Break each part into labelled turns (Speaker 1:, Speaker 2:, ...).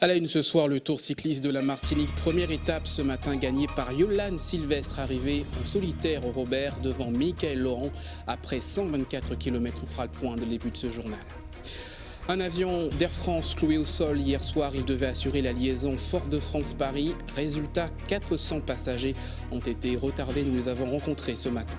Speaker 1: À la une ce soir, le Tour cycliste de la Martinique. Première étape ce matin gagnée par Yolande Sylvestre, arrivé en solitaire au Robert devant Mickaël Laurent. Après 124 km, on fera le point de début de ce journal. Un avion d'Air France cloué au sol hier soir, il devait assurer la liaison Fort-de-France-Paris. Résultat, 400 passagers ont été retardés, nous les avons rencontrés ce matin.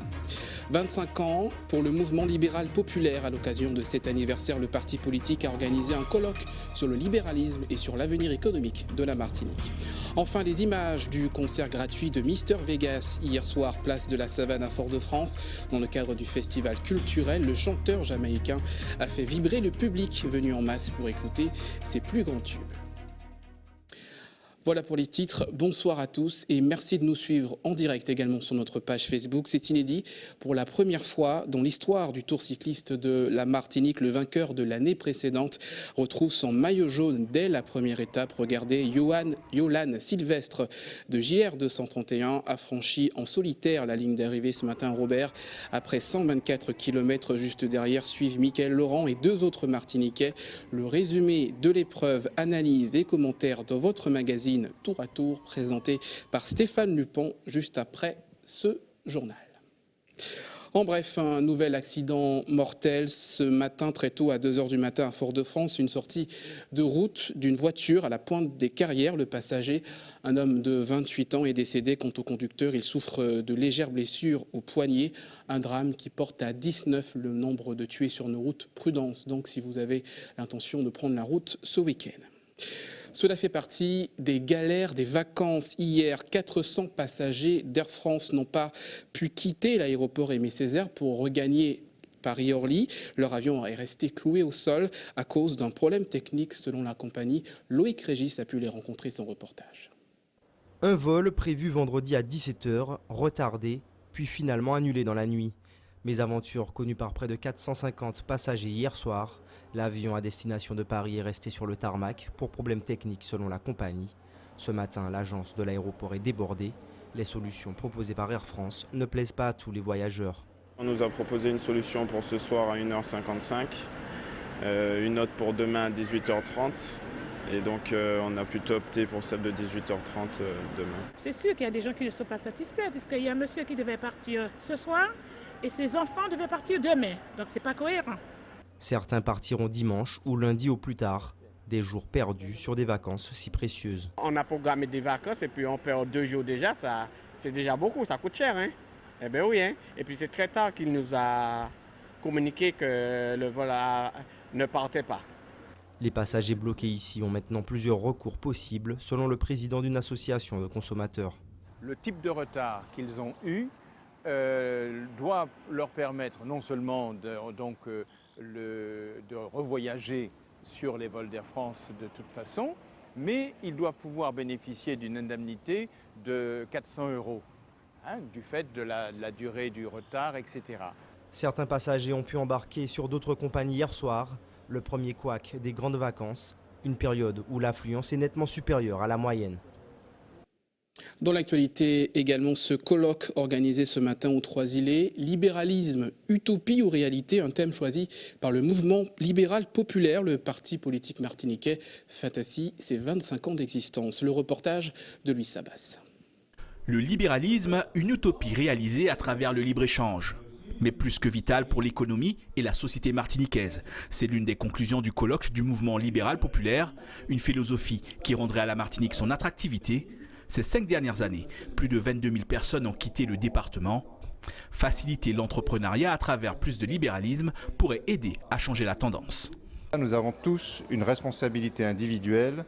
Speaker 1: 25 ans pour le mouvement libéral populaire. À l'occasion de cet anniversaire, le parti politique a organisé un colloque sur le libéralisme et sur l'avenir économique de la Martinique. Enfin, les images du concert gratuit de Mister Vegas hier soir, place de la Savane à Fort-de-France. Dans le cadre du festival culturel, le chanteur jamaïcain a fait vibrer le public venu en masse pour écouter ses plus grands tubes. Voilà pour les titres. Bonsoir à tous et merci de nous suivre en direct également sur notre page Facebook. C'est inédit. Pour la première fois dans l'histoire du Tour cycliste de la Martinique, le vainqueur de l'année précédente retrouve son maillot jaune dès la première étape. Regardez, Yolande Sylvestre de JR 231 a franchi en solitaire la ligne d'arrivée ce matin à Robert. Après 124 km, juste derrière suivent Mickaël Laurent et deux autres Martiniquais. Le résumé de l'épreuve, analyse et commentaires dans votre magazine Tour à Tour, présenté par Stéphane Lupon juste après ce journal. En bref, un nouvel accident mortel ce matin très tôt à 2 h du matin à Fort-de-France. Une sortie de route d'une voiture à la pointe des Carrières. Le passager, un homme de 28 ans, est décédé. Quant au conducteur, il souffre de légères blessures au poignet. Un drame qui porte à 19 le nombre de tués sur nos routes. Prudence donc si vous avez l'intention de prendre la route ce week-end. Cela fait partie des galères des vacances. Hier, 400 passagers d'Air France n'ont pas pu quitter l'aéroport Aimé Césaire pour regagner Paris-Orly. Leur avion est resté cloué au sol à cause d'un problème technique selon la compagnie. Loïc Régis a pu les rencontrer, son reportage.
Speaker 2: Un vol prévu vendredi à 17 h, retardé, puis finalement annulé dans la nuit. Mésaventure connue par près de 450 passagers hier soir. L'avion à destination de Paris est resté sur le tarmac pour problème technique selon la compagnie. Ce matin, l'agence de l'aéroport est débordée. Les solutions proposées par Air France ne plaisent pas à tous les voyageurs.
Speaker 3: On nous a proposé une solution pour ce soir à 1 h 55, une autre pour demain à 18 h 30. Et donc on a plutôt opté pour celle de 18 h 30 demain.
Speaker 4: C'est sûr qu'il y a des gens qui ne sont pas satisfaits puisqu'il y a un monsieur qui devait partir ce soir et ses enfants devaient partir demain. Donc c'est pas cohérent.
Speaker 2: Certains partiront dimanche ou lundi au plus tard. Des jours perdus sur des vacances si précieuses.
Speaker 5: On a programmé des vacances et puis on perd 2 jours déjà, c'est déjà beaucoup, ça coûte cher. Hein? Eh bien oui, hein? Et puis c'est très tard qu'il nous a communiqué que le vol ne partait pas.
Speaker 2: Les passagers bloqués ici ont maintenant plusieurs recours possibles selon le président d'une association de consommateurs.
Speaker 6: Le type de retard qu'ils ont eu doit leur permettre non seulement de revoyager sur les vols d'Air France de toute façon, mais ils doivent pouvoir bénéficier d'une indemnité de 400 €, du fait de la durée du retard, etc.
Speaker 2: Certains passagers ont pu embarquer sur d'autres compagnies hier soir, le premier couac des grandes vacances, une période où l'affluence est nettement supérieure à la moyenne.
Speaker 1: Dans l'actualité également, ce colloque organisé ce matin aux Trois-Îlets, libéralisme, utopie ou réalité, un thème choisi par le mouvement libéral populaire. Le parti politique martiniquais fête ainsi ses 25 ans d'existence. Le reportage de Louis Sabas.
Speaker 7: Le libéralisme, une utopie réalisée à travers le libre-échange. Mais plus que vital pour l'économie et la société martiniquaise. C'est l'une des conclusions du colloque du mouvement libéral populaire, une philosophie qui rendrait à la Martinique son attractivité. Ces 5 dernières années, plus de 22 000 personnes ont quitté le département. Faciliter l'entrepreneuriat à travers plus de libéralisme pourrait aider à changer la tendance.
Speaker 8: Nous avons tous une responsabilité individuelle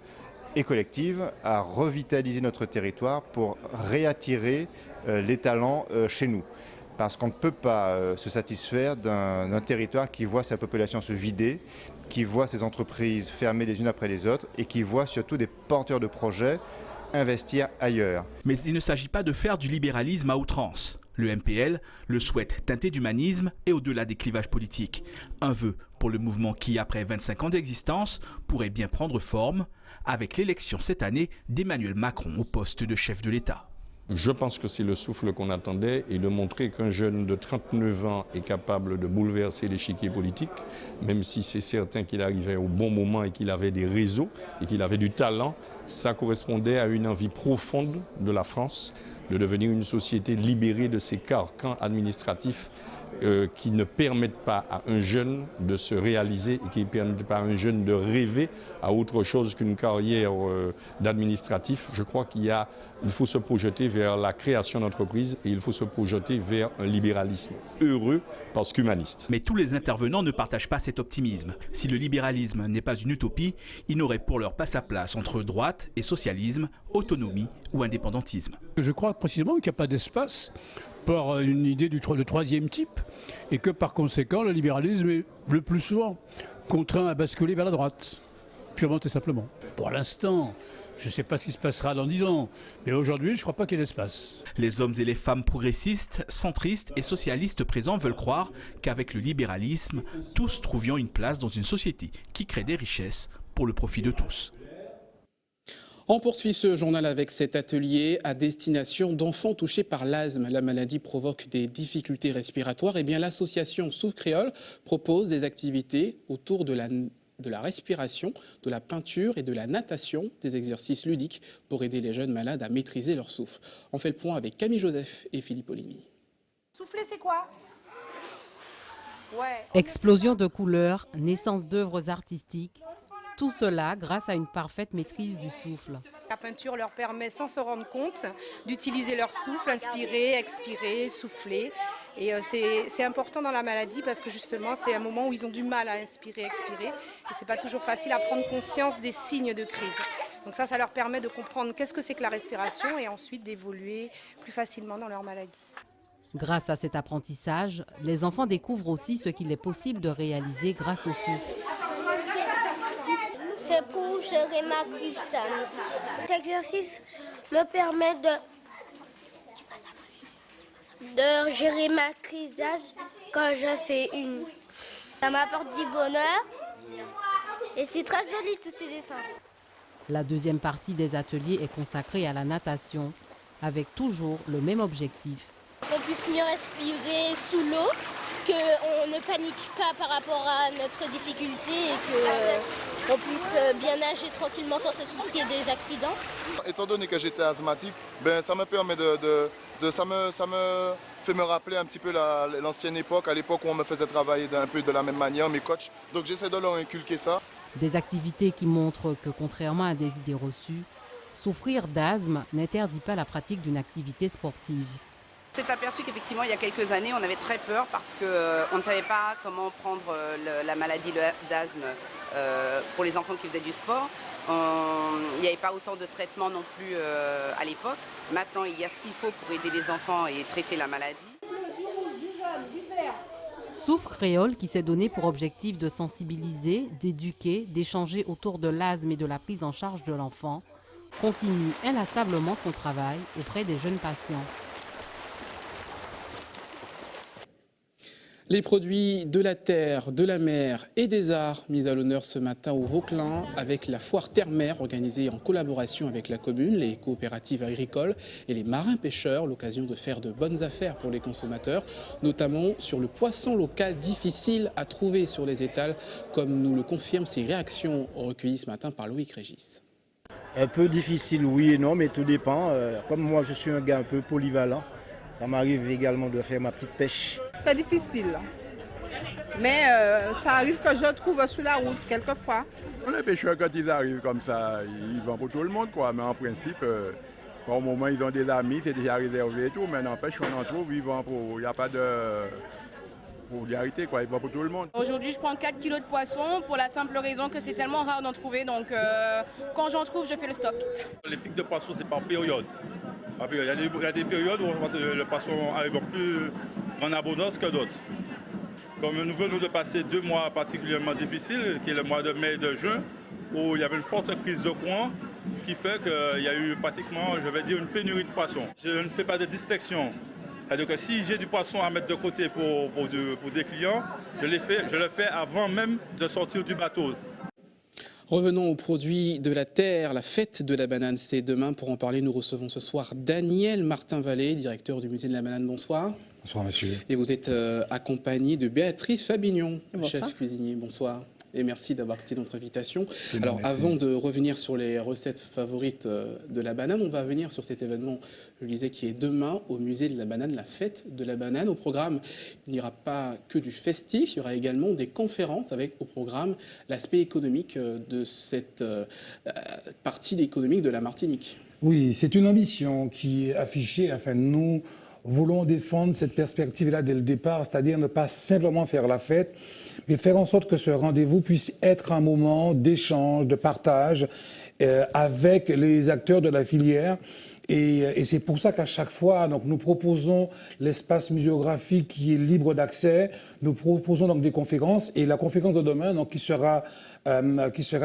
Speaker 8: et collective à revitaliser notre territoire pour réattirer les talents chez nous. Parce qu'on ne peut pas se satisfaire d'un territoire qui voit sa population se vider, qui voit ses entreprises fermer les unes après les autres et qui voit surtout des porteurs de projets investir ailleurs.
Speaker 7: Mais il ne s'agit pas de faire du libéralisme à outrance. Le MPL le souhaite teinté d'humanisme et au-delà des clivages politiques. Un vœu pour le mouvement qui, après 25 ans d'existence, pourrait bien prendre forme avec l'élection cette année d'Emmanuel Macron au poste de chef de l'État.
Speaker 9: Je pense que c'est le souffle qu'on attendait et de montrer qu'un jeune de 39 ans est capable de bouleverser l'échiquier politique, même si c'est certain qu'il arrivait au bon moment et qu'il avait des réseaux et qu'il avait du talent. Ça correspondait à une envie profonde de la France de devenir une société libérée de ces carcans administratifs qui ne permettent pas à un jeune de se réaliser et qui ne permettent pas à un jeune de rêver à autre chose qu'une carrière d'administratif. Je crois qu'il faut se projeter vers la création d'entreprises et il faut se projeter vers un libéralisme heureux parce qu'humaniste.
Speaker 7: Mais tous les intervenants ne partagent pas cet optimisme. Si le libéralisme n'est pas une utopie, il n'aurait pour l'heure pas sa place entre droite et socialisme, autonomie ou indépendantisme.
Speaker 10: Je crois précisément qu'il n'y a pas d'espace pour une idée de troisième type et que par conséquent le libéralisme est le plus souvent contraint à basculer vers la droite, purement et simplement. Pour l'instant, je ne sais pas ce qui se passera dans 10 ans, mais aujourd'hui je ne crois pas qu'il y ait d'espace.
Speaker 7: Les hommes et les femmes progressistes, centristes et socialistes présents veulent croire qu'avec le libéralisme, tous trouvions une place dans une société qui crée des richesses pour le profit de tous.
Speaker 1: On poursuit ce journal avec cet atelier à destination d'enfants touchés par l'asthme. La maladie provoque des difficultés respiratoires. Et bien l'association Souffle Créole propose des activités autour de la respiration, de la peinture et de la natation, des exercices ludiques pour aider les jeunes malades à maîtriser leur souffle. On fait le point avec Camille Joseph et Philippe Oligny.
Speaker 11: Souffler, c'est quoi ?
Speaker 12: Explosion de couleurs, naissance d'œuvres artistiques, tout cela grâce à une parfaite maîtrise du souffle.
Speaker 11: La peinture leur permet, sans se rendre compte, d'utiliser leur souffle, inspirer, expirer, souffler. Et c'est important dans la maladie parce que justement, c'est un moment où ils ont du mal à inspirer, expirer. Et c'est pas toujours facile à prendre conscience des signes de crise. Donc ça leur permet de comprendre qu'est-ce que c'est que la respiration et ensuite d'évoluer plus facilement dans leur maladie.
Speaker 12: Grâce à cet apprentissage, les enfants découvrent aussi ce qu'il est possible de réaliser grâce au souffle.
Speaker 13: C'est pour gérer ma crise d'asthme. Cet exercice me permet de gérer ma crise d'asthme quand je fais une. Ça m'apporte du bonheur et c'est très joli tous ces dessins.
Speaker 12: La deuxième partie des ateliers est consacrée à la natation, avec toujours le même objectif.
Speaker 13: Qu'on puisse mieux respirer sous l'eau, qu'on ne panique pas par rapport à notre difficulté et qu'on puisse bien nager tranquillement sans se soucier des accidents.
Speaker 14: Étant donné que j'étais asthmatique, ça me permet ça me fait me rappeler un petit peu l'ancienne époque, à l'époque où on me faisait travailler un peu de la même manière, mes coachs. Donc j'essaie de leur inculquer ça.
Speaker 12: Des activités qui montrent que, contrairement à des idées reçues, souffrir d'asthme n'interdit pas la pratique d'une activité sportive.
Speaker 15: On s'est aperçu qu'effectivement, il y a quelques années, on avait très peur parce qu'on ne savait pas comment prendre la maladie d'asthme pour les enfants qui faisaient du sport. Il n'y avait pas autant de traitements non plus à l'époque. Maintenant, il y a ce qu'il faut pour aider les enfants et traiter la maladie.
Speaker 12: Souffle Créole, qui s'est donné pour objectif de sensibiliser, d'éduquer, d'échanger autour de l'asthme et de la prise en charge de l'enfant, continue inlassablement son travail auprès des jeunes patients.
Speaker 1: Les produits de la terre, de la mer et des arts mis à l'honneur ce matin au Vauclin avec la foire Terre-Mer organisée en collaboration avec la commune, les coopératives agricoles et les marins-pêcheurs. L'occasion de faire de bonnes affaires pour les consommateurs, notamment sur le poisson local difficile à trouver sur les étals, comme nous le confirment ces réactions recueillies ce matin par Loïc Régis.
Speaker 16: Un peu difficile, oui et non, mais tout dépend. Comme moi, je suis un gars un peu polyvalent, ça m'arrive également de faire ma petite pêche.
Speaker 17: Très difficile, mais ça arrive que je trouve sur la route quelquefois.
Speaker 18: Les pêcheurs, quand ils arrivent comme ça, ils vendent pour tout le monde, quoi. Mais en principe, au moment ils ont des amis, c'est déjà réservé et tout, mais n'empêche, on en trouve, ils vendent pour... Il n'y a pas de vulgarité, quoi. Ils vendent pour tout le monde.
Speaker 19: Aujourd'hui, je prends 4 kilos de poisson pour la simple raison que c'est tellement rare d'en trouver, donc quand j'en trouve, je fais le stock.
Speaker 20: Les pics de poisson, c'est par période. Il y a des périodes où le poisson arrive plus en abondance que d'autres. Comme nous venons de passer 2 mois particulièrement difficiles, qui est le mois de mai et de juin, où il y avait une forte crise de courant qui fait qu'il y a eu pratiquement, je vais dire, une pénurie de poissons. Je ne fais pas de distinction. C'est-à-dire que si j'ai du poisson à mettre de côté pour des clients, je le fais avant même de sortir du bateau.
Speaker 1: Revenons aux produits de la terre. La fête de la banane, c'est demain. Pour en parler, nous recevons ce soir Daniel Martin-Vallée, directeur du musée de la banane. Bonsoir.
Speaker 21: Bonsoir, monsieur.
Speaker 1: Et vous êtes accompagné de Béatrice Fabignon,
Speaker 21: Bonsoir.
Speaker 1: chef cuisinier. Bonsoir. Et merci d'avoir accepté notre invitation.
Speaker 21: Alors,
Speaker 1: avant de revenir sur les recettes favorites de la banane, on va venir sur cet événement, je le disais, qui est demain au musée de la banane, la fête de la banane. Au programme, il n'y aura pas que du festif, il y aura également des conférences avec au programme l'aspect économique de cette partie économique de la Martinique.
Speaker 21: Oui, c'est une ambition qui est affichée. Enfin, nous voulons défendre cette perspective-là dès le départ, c'est-à-dire ne pas simplement faire la fête, mais faire en sorte que ce rendez-vous puisse être un moment d'échange, de partage avec les acteurs de la filière. Et c'est pour ça qu'à chaque fois, donc, nous proposons l'espace muséographique qui est libre d'accès. Nous proposons donc des conférences. Et la conférence de demain, donc, qui sera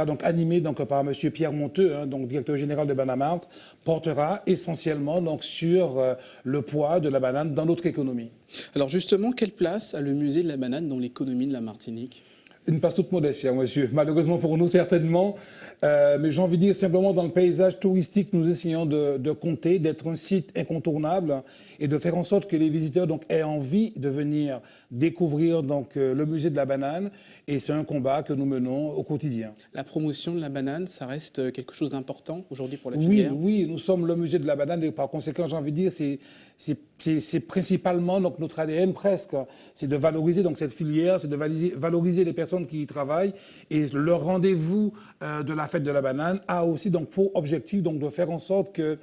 Speaker 21: donc animée donc, par M. Pierre Monteux, donc, directeur général de Banamart, portera essentiellement donc, sur le poids de la banane dans notre économie.
Speaker 1: Alors justement, quelle place a le musée de la banane dans l'économie de la Martinique ?
Speaker 21: Une place toute modeste, cher monsieur. Malheureusement pour nous, certainement. Mais j'ai envie de dire simplement, dans le paysage touristique, nous essayons de compter, d'être un site incontournable et de faire en sorte que les visiteurs donc, aient envie de venir découvrir donc, le musée de la banane. Et c'est un combat que nous menons au quotidien.
Speaker 1: La promotion de la banane, ça reste quelque chose d'important aujourd'hui pour la filière ?
Speaker 21: Oui, nous sommes le musée de la banane et par conséquent, j'ai envie de dire, c'est principalement donc, notre ADN presque. C'est de valoriser donc, cette filière, c'est de valoriser les personnes qui y travaillent. Et le rendez-vous de la fête de la banane a aussi donc, pour objectif donc, de faire en sorte que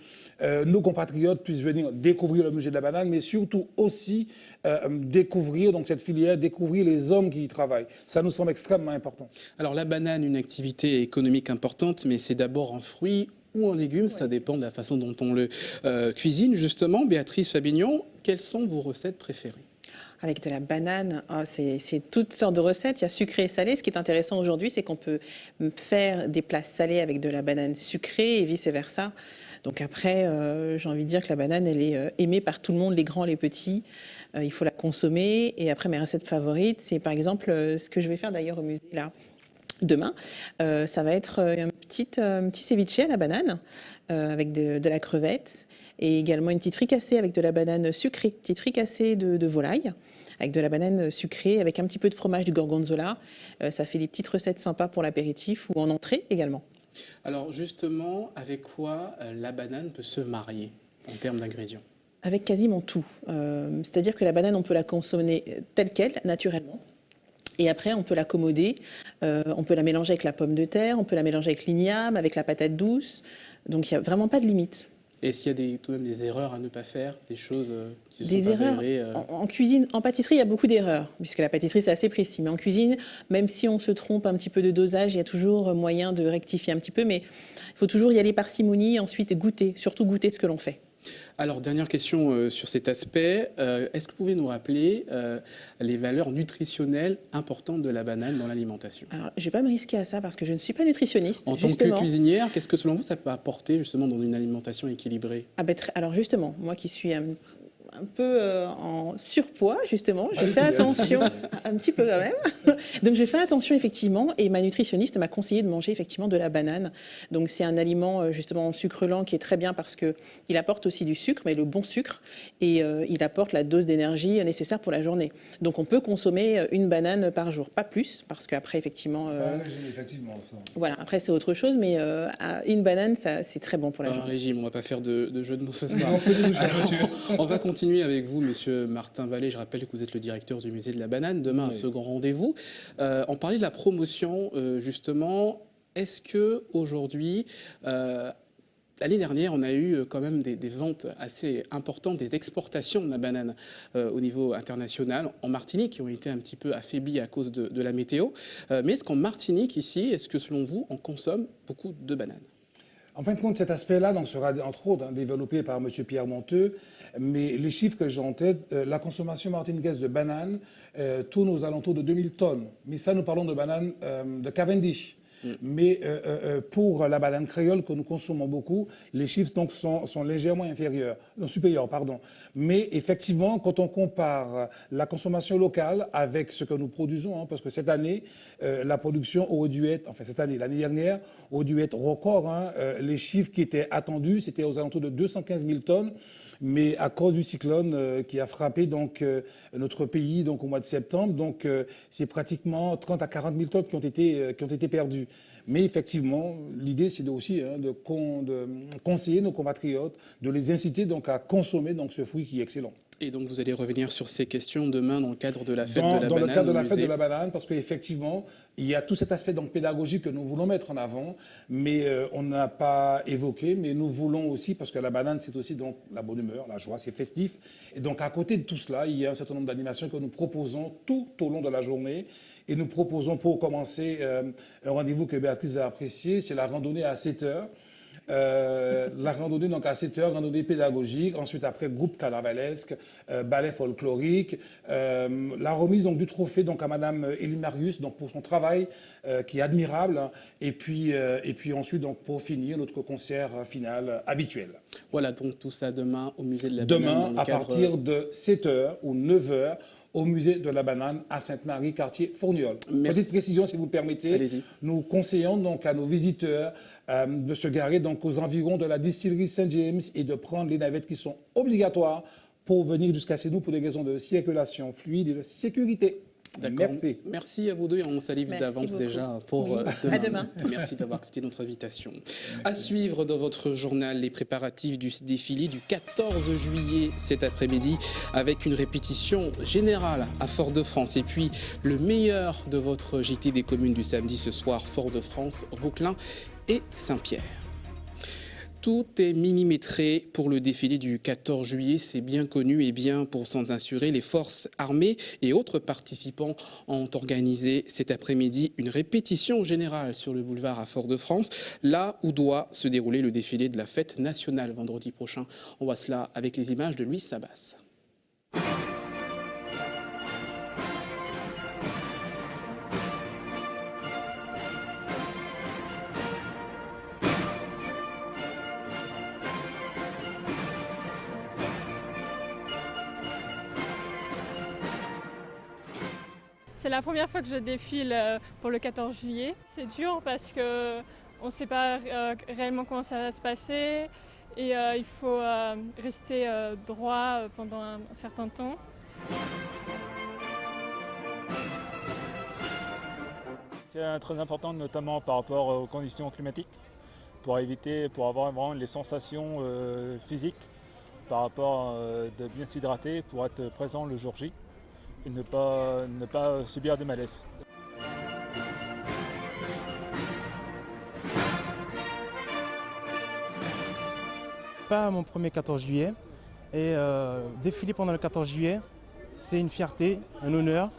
Speaker 21: nos compatriotes puissent venir découvrir le musée de la banane, mais surtout aussi découvrir donc, cette filière, découvrir les hommes qui y travaillent. Ça nous semble extrêmement important.
Speaker 1: Alors la banane, une activité économique importante, mais c'est d'abord un fruit ou un légume, ça dépend de la façon dont on le cuisine. Justement, Béatrice Fabignon, quelles sont vos recettes préférées ?
Speaker 22: Avec de la banane, c'est toutes sortes de recettes. Il y a sucré et salé. Ce qui est intéressant aujourd'hui, c'est qu'on peut faire des plats salés avec de la banane sucrée et vice-versa. Donc après, j'ai envie de dire que la banane, elle est aimée par tout le monde, les grands, les petits. Il faut la consommer. Et après, mes recettes favorites, c'est par exemple ce que je vais faire d'ailleurs au musée là. Demain, ça va être un petit ceviche à la banane avec de la crevette et également une petite fricassée avec de la banane sucrée, petite fricassée de volaille avec de la banane sucrée avec un petit peu de fromage du gorgonzola. Ça fait des petites recettes sympas pour l'apéritif ou en entrée également.
Speaker 1: Alors justement, avec quoi la banane peut se marier en termes d'ingrédients ?
Speaker 22: Avec quasiment tout. C'est-à-dire que la banane, on peut la consommer telle qu'elle, naturellement. Et après, on peut l'accommoder, on peut la mélanger avec la pomme de terre, on peut la mélanger avec l'igname, avec la patate douce. Donc, il n'y a vraiment pas de limite.
Speaker 1: Est-ce qu'il y a tout de même des erreurs à ne pas faire, des choses qui se
Speaker 22: Des
Speaker 1: sont
Speaker 22: erreurs
Speaker 1: avérées
Speaker 22: en cuisine, en pâtisserie, il y a beaucoup d'erreurs, puisque la pâtisserie, c'est assez précis. Mais en cuisine, même si on se trompe un petit peu de dosage, il y a toujours moyen de rectifier un petit peu. Mais il faut toujours y aller parcimonie et ensuite goûter, surtout goûter ce que l'on fait.
Speaker 1: Alors, dernière question sur cet aspect. Est-ce que vous pouvez nous rappeler les valeurs nutritionnelles importantes de la banane dans l'alimentation ?
Speaker 22: Alors, je ne vais pas me risquer à ça parce que je ne suis pas nutritionniste.
Speaker 1: En tant que cuisinière, qu'est-ce que selon vous, ça peut apporter justement dans une alimentation équilibrée ?
Speaker 22: Alors justement, moi qui suis un peu en surpoids, justement, je fais attention, un petit peu quand même. Donc je fais attention effectivement et ma nutritionniste m'a conseillé de manger effectivement de la banane. Donc c'est un aliment justement en sucre lent qui est très bien parce qu'il apporte aussi du sucre, mais le bon sucre, et il apporte la dose d'énergie nécessaire pour la journée. Donc on peut consommer une banane par jour, pas plus, parce qu'après effectivement...
Speaker 21: effectivement, ça.
Speaker 22: Voilà, après c'est autre chose, mais une banane, c'est très bon pour la journée.
Speaker 1: Un régime, on ne va pas faire de jeu de mots ce soir. On va continuer avec vous, Monsieur Martin-Vallée. Je rappelle que vous êtes le directeur du musée de la banane. Demain, un second rendez-vous. On parlait de la promotion, justement. Est-ce que aujourd'hui, l'année dernière, on a eu quand même des ventes assez importantes, des exportations de la banane au niveau international, en Martinique, qui ont été un petit peu affaiblies à cause de la météo. Mais est-ce qu'en Martinique, ici, est-ce que selon vous, on consomme beaucoup de bananes ?
Speaker 21: En fin de compte, cet aspect-là donc, sera entre autres développé par M. Pierre Monteux, mais les chiffres que j'ai en tête, la consommation martiniquaise de bananes tourne aux alentours de 2000 tonnes. Mais ça, nous parlons de bananes de Cavendish. Mais pour la banane créole que nous consommons beaucoup, les chiffres donc, sont légèrement supérieurs. Mais effectivement, quand on compare la consommation locale avec ce que nous produisons, parce que cette année, la production aurait dû être, l'année dernière, aurait dû être record. Les chiffres qui étaient attendus, c'était aux alentours de 215 000 tonnes. Mais à cause du cyclone qui a frappé notre pays au mois de septembre, c'est pratiquement 30 à 40 000 tonnes qui ont été perdues. Mais effectivement, l'idée c'est aussi de conseiller nos compatriotes, de les inciter à consommer ce fruit qui est excellent.
Speaker 1: Et donc vous allez revenir sur ces questions demain dans le cadre de la fête de la banane.
Speaker 21: Dans le cadre de la fête de la banane, parce qu'effectivement, il y a tout cet aspect pédagogique que nous voulons mettre en avant, mais on n'a pas évoqué, mais nous voulons aussi, parce que la banane, c'est aussi la bonne humeur, la joie, c'est festif. Et donc à côté de tout cela, il y a un certain nombre d'animations que nous proposons tout au long de la journée. Et nous proposons pour commencer un rendez-vous que Béatrice va apprécier, c'est la randonnée à 7 heures. La randonnée donc à 7 heures, randonnée pédagogique, ensuite après groupe carnavalesque, ballet folklorique, la remise donc du trophée donc à Madame Élie Marius donc pour son travail qui est admirable, et puis ensuite donc pour finir notre concert final habituel.
Speaker 1: Voilà donc tout ça demain au musée de la
Speaker 21: Banane.
Speaker 1: Banane.
Speaker 21: Demain à partir de 7h ou 9h. Au musée de la Banane à Sainte-Marie, quartier Fourniol. Petite précision, si vous le permettez. Nous conseillons donc à nos visiteurs de se garer donc aux environs de la distillerie Saint-James et de prendre les navettes qui sont obligatoires pour venir jusqu'à chez nous pour des raisons de circulation fluide et de sécurité. Merci.
Speaker 1: Merci à vous deux et on salive d'avance déjà pour demain.
Speaker 22: À demain.
Speaker 1: Merci d'avoir accepté notre invitation. À suivre dans votre journal les préparatifs du défilé du 14 juillet cet après-midi avec une répétition générale à Fort-de-France. Et puis le meilleur de votre JT des communes du samedi ce soir, Fort-de-France, Vauclin et Saint-Pierre. Tout est millimétré pour le défilé du 14 juillet, c'est bien connu, et bien pour s'en assurer, les forces armées et autres participants ont organisé cet après-midi une répétition générale sur le boulevard à Fort-de-France, là où doit se dérouler le défilé de la fête nationale vendredi prochain. On voit cela avec les images de Louis Sabas.
Speaker 3: C'est la première fois que je défile pour le 14 juillet. C'est dur parce qu'on ne sait pas réellement comment ça va se passer et il faut rester droit pendant un certain temps.
Speaker 4: C'est très important, notamment par rapport aux conditions climatiques, pour avoir vraiment les sensations physiques par rapport de bien s'hydrater pour être présent le jour J. Et ne pas subir des malaises.
Speaker 23: Pas mon premier 14 juillet. Et défiler pendant le 14 juillet, c'est une fierté, un honneur.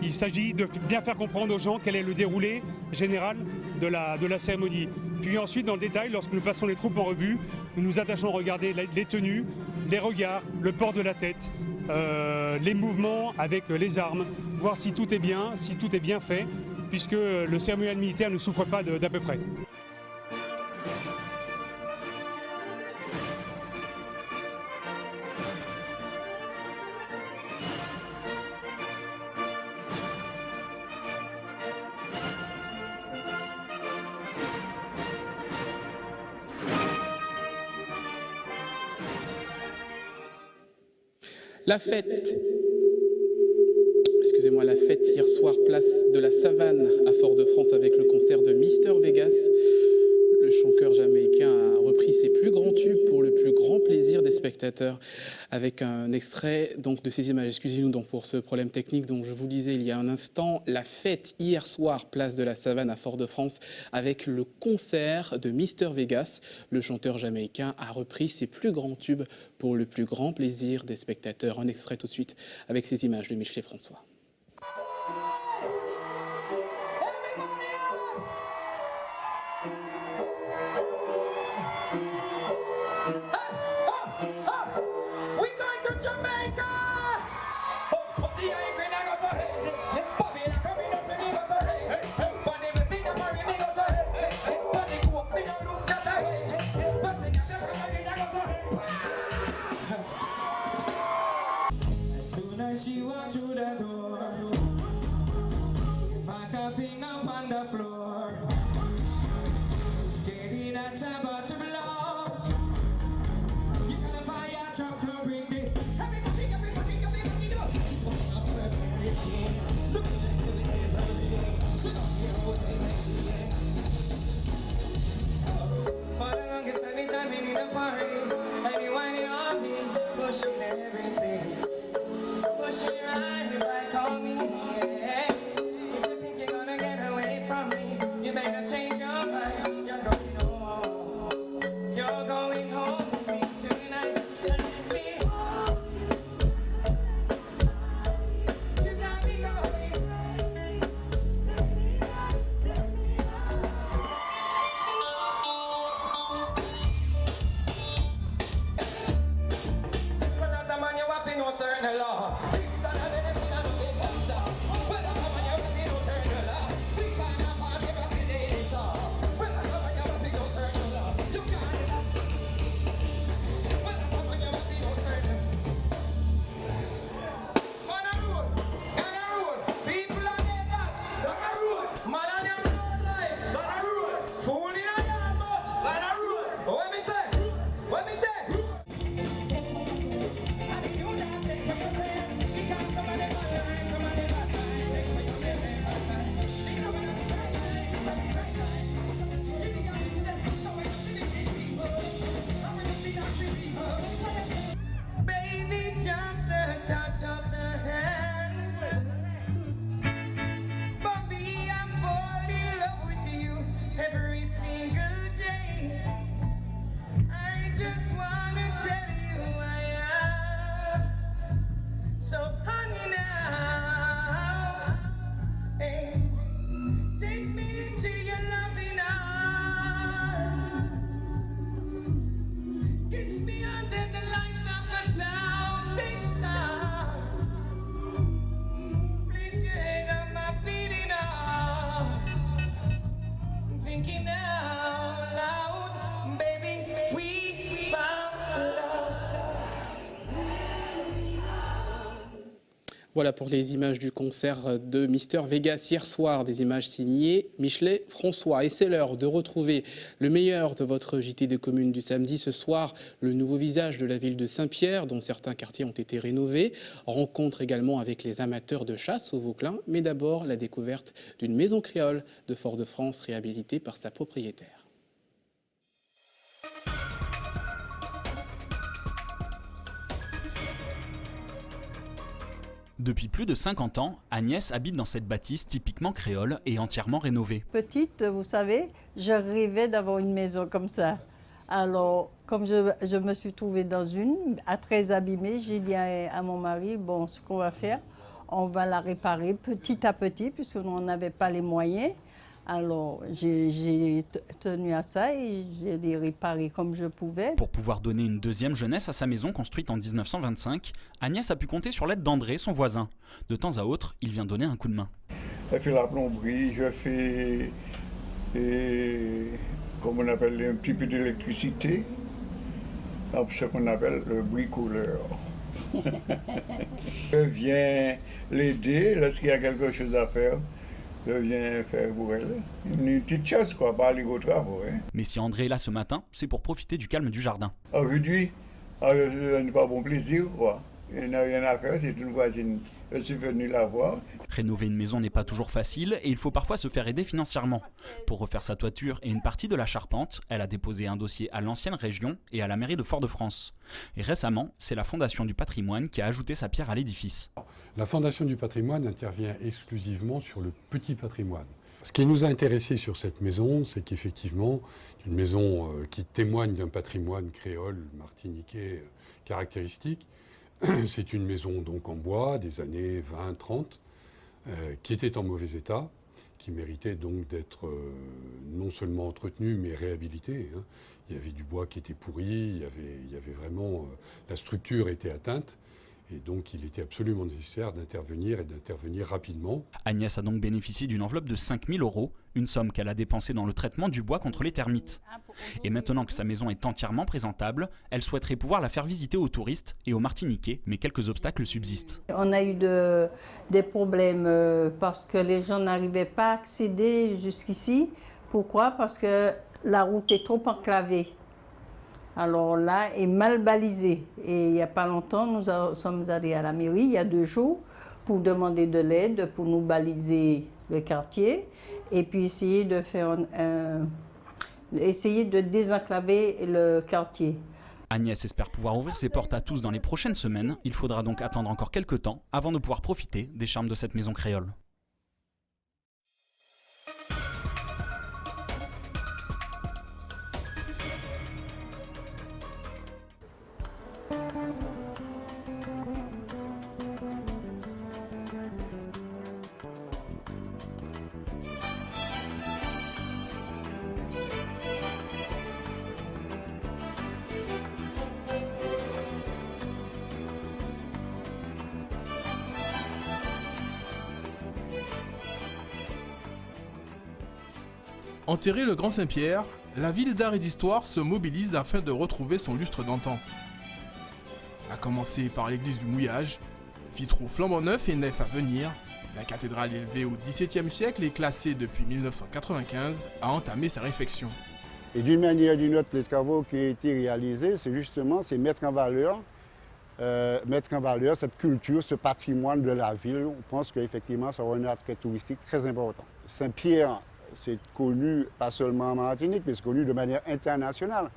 Speaker 24: Il s'agit de bien faire comprendre aux gens quel est le déroulé général de la cérémonie. Puis ensuite, dans le détail, lorsque nous passons les troupes en revue, nous nous attachons à regarder les tenues, les regards, le port de la tête, les mouvements avec les armes, voir si tout est bien fait, puisque le cérémonial militaire ne souffre pas d'à peu près.
Speaker 1: La fête hier soir, place de la Savane à Fort-de-France avec le concert de Mister Vegas. Le chanteur jamaïcain a repris ses plus grands tubes pour le plus grand plaisir des spectateurs avec un extrait donc de ces images. Excusez-nous donc pour ce problème technique dont je vous disais il y a un instant. La fête hier soir, place de la Savane à Fort-de-France avec le concert de Mister Vegas. Le chanteur jamaïcain a repris ses plus grands tubes pour le plus grand plaisir des spectateurs. Un extrait tout de suite avec ces images de Michel François.
Speaker 25: We going to Jamaica!
Speaker 1: Voilà pour les images du concert de Mister Vegas hier soir, des images signées Michelet François. Et c'est l'heure de retrouver le meilleur de votre JT des communes du samedi. Ce soir, le nouveau visage de la ville de Saint-Pierre, dont certains quartiers ont été rénovés. Rencontre également avec les amateurs de chasse au Vauclin. Mais d'abord, la découverte d'une maison créole de Fort-de-France réhabilitée par sa propriétaire.
Speaker 2: Depuis plus de 50 ans, Agnès habite dans cette bâtisse typiquement créole et entièrement rénovée.
Speaker 5: Petite, vous savez, je rêvais d'avoir une maison comme ça. Alors, comme je me suis trouvée dans une, très abîmée, j'ai dit à mon mari, bon, ce qu'on va faire, on va la réparer petit à petit, puisque nous n'avait pas les moyens. Alors, j'ai tenu à ça et j'ai les réparé comme je pouvais.
Speaker 2: Pour pouvoir donner une deuxième jeunesse à sa maison construite en 1925, Agnès a pu compter sur l'aide d'André, son voisin. De temps à autre, il vient donner un coup de main.
Speaker 6: Je fais la plomberie, je fais, comme on appelle, un petit peu d'électricité, ce qu'on appelle le bricoleur. Je viens l'aider lorsqu'il y a quelque chose à faire. Je viens faire pour elle une petite chose, quoi, pas aller au travail. Hein.
Speaker 2: Mais si André est là ce matin, c'est pour profiter du calme du jardin.
Speaker 6: Aujourd'hui, je n'ai pas bon plaisir, quoi. Il n'y a rien à faire, c'est une voisine. Je suis venu la voir.
Speaker 2: Rénover une maison n'est pas toujours facile et il faut parfois se faire aider financièrement. Pour refaire sa toiture et une partie de la charpente, elle a déposé un dossier à l'ancienne région et à la mairie de Fort-de-France. Et récemment, c'est la Fondation du patrimoine qui a ajouté sa pierre à l'édifice.
Speaker 8: La Fondation du patrimoine intervient exclusivement sur le petit patrimoine. Ce qui nous a intéressé sur cette maison, c'est qu'effectivement, une maison qui témoigne d'un patrimoine créole, martiniquais caractéristique. C'est une maison donc en bois des années 20-30, qui était en mauvais état, qui méritait donc d'être non seulement entretenue mais réhabilitée. Hein. Il y avait du bois qui était pourri, il y avait vraiment la structure était atteinte. Et donc, il était absolument nécessaire d'intervenir et d'intervenir rapidement.
Speaker 2: Agnès a donc bénéficié d'une enveloppe de 5 000 €, une somme qu'elle a dépensée dans le traitement du bois contre les termites. Et maintenant que sa maison est entièrement présentable, elle souhaiterait pouvoir la faire visiter aux touristes et aux Martiniquais, mais quelques obstacles subsistent.
Speaker 5: On a eu des problèmes parce que les gens n'arrivaient pas à accéder jusqu'ici. Pourquoi? Parce que la route est trop enclavée. Alors là, est mal balisé. Et il n'y a pas longtemps, nous sommes allés à la mairie, il y a 2 jours, pour demander de l'aide, pour nous baliser le quartier, et puis essayer de désenclaver le quartier.
Speaker 2: Agnès espère pouvoir ouvrir ses portes à tous dans les prochaines semaines. Il faudra donc attendre encore quelques temps avant de pouvoir profiter des charmes de cette maison créole.
Speaker 25: Enterré le Grand Saint-Pierre, la ville d'art et d'histoire se mobilise afin de retrouver son lustre d'antan. À commencer par l'église du Mouillage, vitraux flambant neufs et nefs à venir, la cathédrale élevée au XVIIe siècle et classée depuis 1995 a entamé sa réfection.
Speaker 26: Et d'une manière ou d'une autre, les travaux qui ont été réalisés, c'est mettre en valeur cette culture, ce patrimoine de la ville. On pense qu'effectivement, ça aura un attrait touristique très important. Saint-Pierre, c'est connu pas seulement en Martinique, mais c'est connu de manière internationale.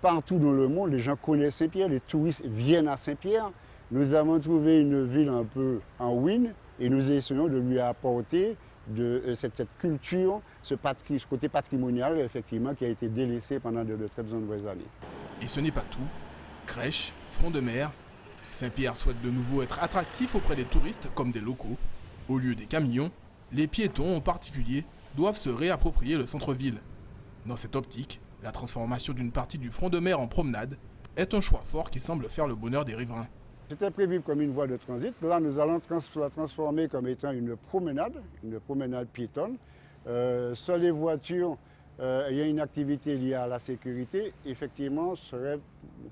Speaker 26: Partout dans le monde, les gens connaissent Saint-Pierre, les touristes viennent à Saint-Pierre. Nous avons trouvé une ville un peu en ruine et nous essayons de lui apporter cette culture, ce côté patrimonial, effectivement, qui a été délaissé pendant de très nombreuses années.
Speaker 25: Et ce n'est pas tout. Crèche, front de mer, Saint-Pierre souhaite de nouveau être attractif auprès des touristes comme des locaux. Au lieu des camions, les piétons en particulier doivent se réapproprier le centre-ville. Dans cette optique, la transformation d'une partie du front de mer en promenade est un choix fort qui semble faire le bonheur des riverains.
Speaker 26: C'était prévu comme une voie de transit. Là, nous allons la transformer comme étant une promenade piétonne. Seules les voitures il y a une activité liée à la sécurité, effectivement,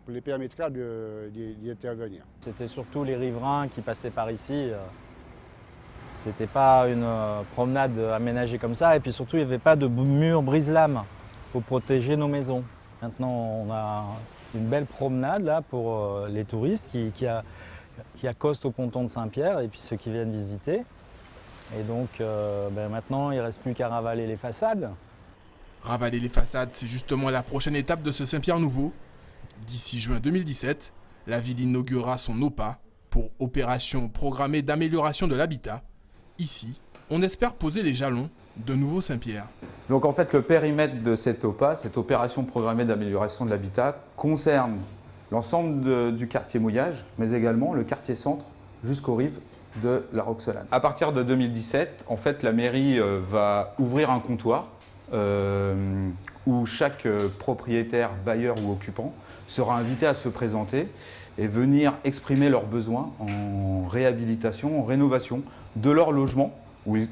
Speaker 26: les permettra d'y intervenir.
Speaker 7: C'était surtout les riverains qui passaient par ici. C'était pas une promenade aménagée comme ça. Et puis surtout, il n'y avait pas de mur brise-lames pour protéger nos maisons. Maintenant, on a une belle promenade là pour les touristes qui accostent au ponton de Saint-Pierre et puis ceux qui viennent visiter. Et donc maintenant, il ne reste plus qu'à ravaler les façades.
Speaker 25: Ravaler les façades, c'est justement la prochaine étape de ce Saint-Pierre nouveau. D'ici juin 2017, la ville inaugurera son OPA pour opération programmée d'amélioration de l'habitat. Ici, on espère poser les jalons de nouveau Saint-Pierre.
Speaker 9: Donc en fait, le périmètre de cette OPA, cette opération programmée d'amélioration de l'habitat, concerne l'ensemble du quartier Mouillage, mais également le quartier centre jusqu'aux rives de la Roxelane. À partir de 2017, en fait, la mairie va ouvrir un comptoir où chaque propriétaire, bailleur ou occupant sera invité à se présenter et venir exprimer leurs besoins en réhabilitation, en rénovation de leur logement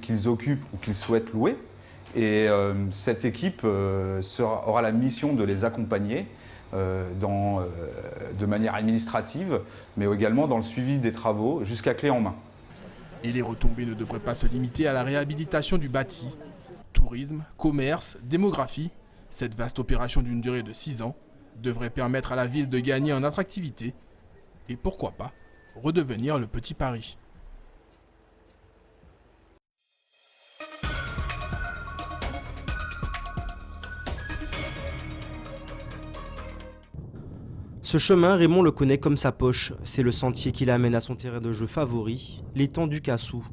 Speaker 9: qu'ils occupent ou qu'ils souhaitent louer. Et cette équipe aura la mission de les accompagner de manière administrative, mais également dans le suivi des travaux jusqu'à clé en main.
Speaker 25: Et les retombées ne devraient pas se limiter à la réhabilitation du bâti. Tourisme, commerce, démographie, cette vaste opération d'une durée de 6 ans devrait permettre à la ville de gagner en attractivité et pourquoi pas redevenir le Petit Paris.
Speaker 10: Ce chemin, Raymond le connaît comme sa poche. C'est le sentier qui l'amène à son terrain de jeu favori, l'étang du Cassou.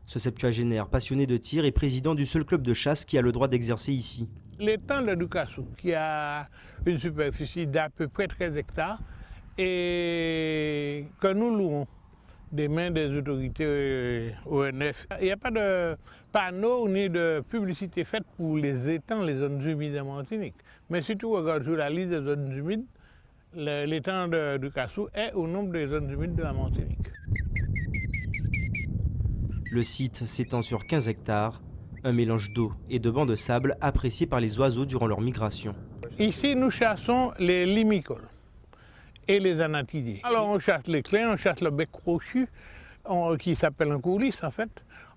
Speaker 10: Ce septuagénaire, passionné de tir, est président du seul club de chasse qui a le droit d'exercer ici.
Speaker 11: L'étang de Ducassou, qui a une superficie d'à peu près 13 hectares et que nous louons des mains des autorités ONF. Il n'y a pas de panneaux ni de publicité faite pour les étangs, les zones humides en Martinique. Mais si tu regardes sur la liste des zones humides, l'étang de Ducassou est au nombre des zones humides de la Martinique.
Speaker 10: Le site s'étend sur 15 hectares, un mélange d'eau et de bancs de sable apprécié par les oiseaux durant leur migration.
Speaker 11: Ici, nous chassons les limicoles et les anatidiers. Alors, on chasse les clins, on chasse le bec crochu, qui s'appelle un coulisse en fait.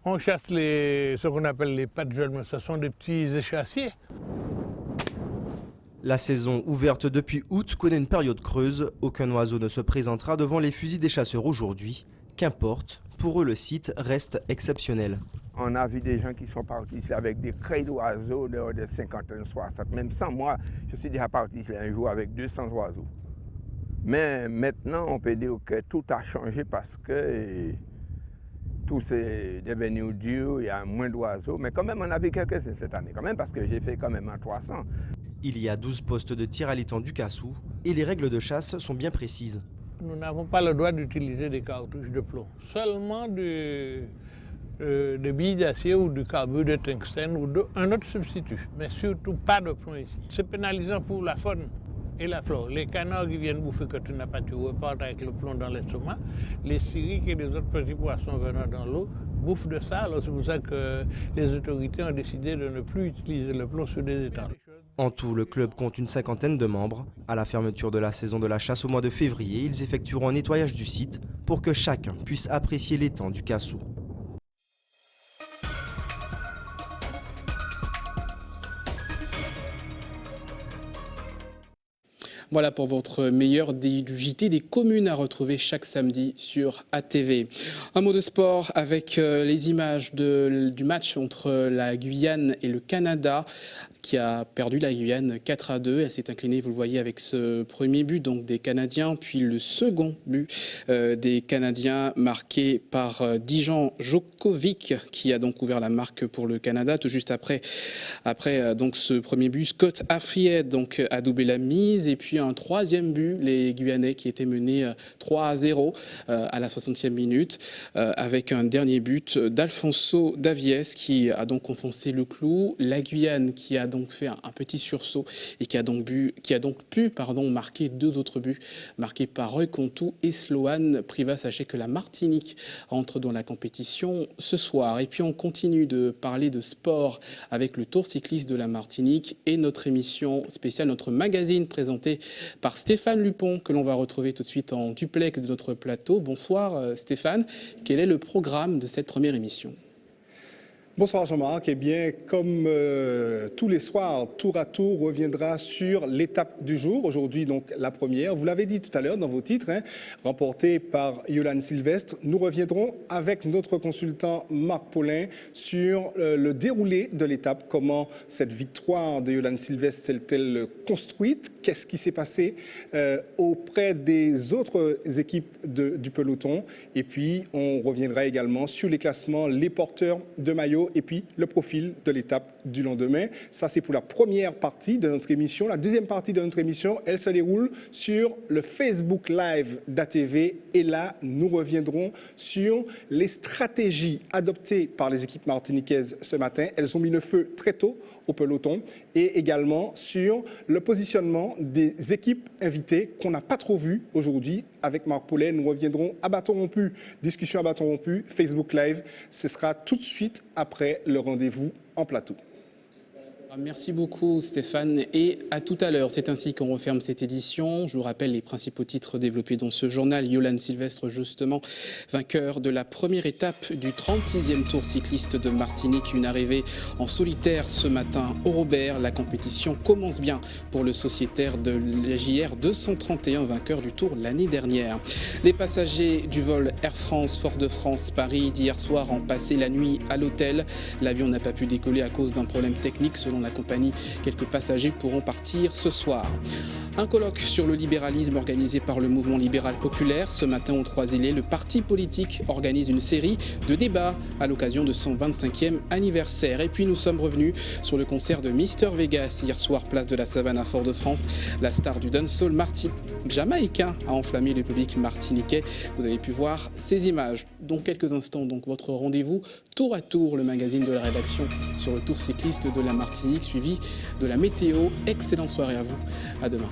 Speaker 11: On chasse ce qu'on appelle les pattes jaunes, ce sont des petits échassiers.
Speaker 10: La saison, ouverte depuis août, connaît une période creuse. Aucun oiseau ne se présentera devant les fusils des chasseurs aujourd'hui. Qu'importe, pour eux le site reste exceptionnel.
Speaker 13: On a vu des gens qui sont partis ici avec des craies d'oiseaux de 50 tonnes, 60. Même sans moi, je suis déjà parti ici un jour avec 200 oiseaux. Mais maintenant, on peut dire que tout a changé parce que tout s'est devenu dur, il y a moins d'oiseaux. Mais quand même, on a vu quelques-uns cette année, quand même, parce que j'ai fait quand même un 300.
Speaker 10: Il y a 12 postes de tir à l'étang du Cassou et les règles de chasse sont bien précises.
Speaker 11: Nous n'avons pas le droit d'utiliser des cartouches de plomb, seulement des billes d'acier ou du carbure de tungstène ou un autre substitut, mais surtout pas de plomb ici. C'est pénalisant pour la faune et la flore. Les canards qui viennent bouffer que tu n'as pas, tu repartes avec le plomb dans l'estomac. Les siriques et les autres petits poissons venant dans l'eau bouffent de ça. Alors c'est pour ça que les autorités ont décidé de ne plus utiliser le plomb sur des étangs.
Speaker 10: En tout, le club compte une 50aine de membres. À la fermeture de la saison de la chasse au mois de février, ils effectueront un nettoyage du site pour que chacun puisse apprécier l'étang du Cassou.
Speaker 1: Voilà pour votre meilleur du JT des communes à retrouver chaque samedi sur ATV. Un mot de sport avec les images du match entre la Guyane et le Canada, qui a perdu la Guyane 4-2. Elle s'est inclinée, vous le voyez, avec ce premier but donc des Canadiens, puis le second but des Canadiens marqué par Dijon Djokovic, qui a donc ouvert la marque pour le Canada. Tout juste après donc ce premier but, Scott Afriet donc a doublé la mise, et puis un troisième but, les Guyanais qui étaient menés 3-0 à la 60e minute, avec un dernier but d'Alfonso Davies qui a donc enfoncé le clou. La Guyane qui a donc fait un petit sursaut et qui a donc pu marquer 2 autres buts marqués par Roy Contou et Sloan Priva. Sachez que la Martinique entre dans la compétition ce soir. Et puis on continue de parler de sport avec le Tour cycliste de la Martinique et notre émission spéciale, notre magazine présenté par Stéphane Lupon, que l'on va retrouver tout de suite en duplex de notre plateau. Bonsoir Stéphane, quel est le programme de cette première émission ?
Speaker 12: Bonsoir Jean-Marc. Eh bien, comme tous les soirs, Tour à Tour reviendra sur l'étape du jour. Aujourd'hui, donc, la première. Vous l'avez dit tout à l'heure dans vos titres, remportée par Yolande Sylvestre. Nous reviendrons avec notre consultant Marc Paulin sur le déroulé de l'étape. Comment cette victoire de Yolande Sylvestre s'est-elle construite? Qu'est-ce qui s'est passé auprès des autres équipes du peloton? Et puis, on reviendra également sur les classements, les porteurs de maillots et puis le profil de l'étape du lendemain. Ça, c'est pour la première partie de notre émission. La deuxième partie de notre émission, elle se déroule sur le Facebook Live d'ATV. Et là, nous reviendrons sur les stratégies adoptées par les équipes martiniquaises ce matin. Elles ont mis le feu très tôt au peloton et également sur le positionnement des équipes invitées qu'on n'a pas trop vues aujourd'hui. Avec Marc Paulin, nous reviendrons à bâton rompu, discussion à bâton rompu, Facebook Live. Ce sera tout de suite après le rendez-vous en plateau.
Speaker 1: Merci beaucoup Stéphane et à tout à l'heure. C'est ainsi qu'on referme cette édition. Je vous rappelle les principaux titres développés dans ce journal. Yolande Sylvestre, justement, vainqueur de la première étape du 36e Tour cycliste de Martinique. Une arrivée en solitaire ce matin au Robert. La compétition commence bien pour le sociétaire de la JR 231, vainqueur du Tour l'année dernière. Les passagers du vol Air France Fort-de-France-Paris d'hier soir ont passé la nuit à l'hôtel. L'avion n'a pas pu décoller à cause d'un problème technique selon la compagnie. Quelques passagers pourront partir ce soir. Un colloque sur le libéralisme organisé par le mouvement libéral populaire. Ce matin aux Trois-Îlets, le parti politique organise une série de débats à l'occasion de son 25e anniversaire. Et puis nous sommes revenus sur le concert de Mister Vegas hier soir, place de la Savane à Fort-de-France. La star du dancehall jamaïcain a enflammé le public martiniquais. Vous avez pu voir ces images. Dans quelques instants, donc votre rendez-vous Tour à Tour, le magazine de la rédaction sur le Tour cycliste de la Martinique, suivi de la météo. Excellente soirée à vous. À demain.